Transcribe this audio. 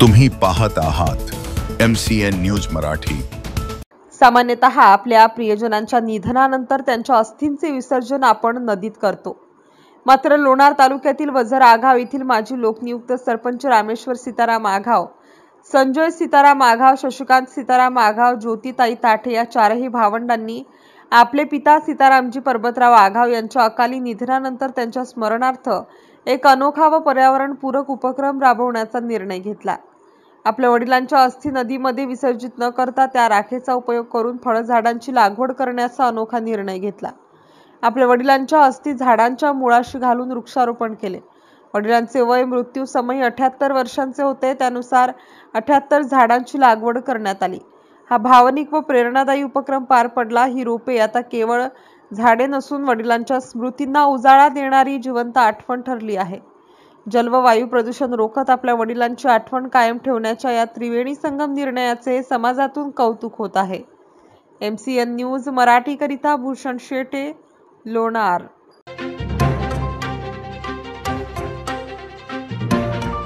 तुम्ही पाहत आहात MCN न्यूज मराठी। सामान्यतः आपल्या प्रियजनांच्या निधनानंतर त्यांच्या अस्थींचे विसर्जन आपण नदीत करतो। मात्र लोणार तालुक्यातील वझर आघाव येथील माजी लोकनियुक्त सरपंच रामेश्वर सीताराम आघाव, संजय सीताराम आघाव, शशिकांत सीताराम आघाव, ज्योतिताई ताठे या चारही भावंडांनी आपले पिता सीतारामजी परबतराव आघाव यांच्या अकाली निधनानंतर त्यांच्या स्मरणार्थ एक अनोखा व पर्यावरणपूरक उपक्रम राबवण्याचा निर्णय घेतला। आपल्या वडिलांच्या अस्थी नदीमध्ये विसर्जित न करता त्या राखेचा उपयोग करून फळझाडांची लागवड करण्याचा अनोखा निर्णय घेतला। आपल्या वडिलांच्या अस्थी झाडांच्या मुळाशी घालून वृक्षारोपण केले। वडिलांचे वय मृत्यू समयी 78 वर्षांचे होते, त्यानुसार 78 झाडांची लागवड करण्यात आली। हा भावनिक व प्रेरणादायी उपक्रम पार पडला। ही रोपे आता केवळ झाडे नसून वडिलांच्या स्मृतींना उजाळा देणारी जिवंत आठवण ठरली आहे। जल व वायू प्रदूषण रोखत आपल्या वडिलांची आठवण कायम ठेवण्याच्या या त्रिवेणी संगम निर्णयाचे समाजातून कौतुक होत आहे। MCN न्यूज मराठी करिता भूषण शेटे, लोणार।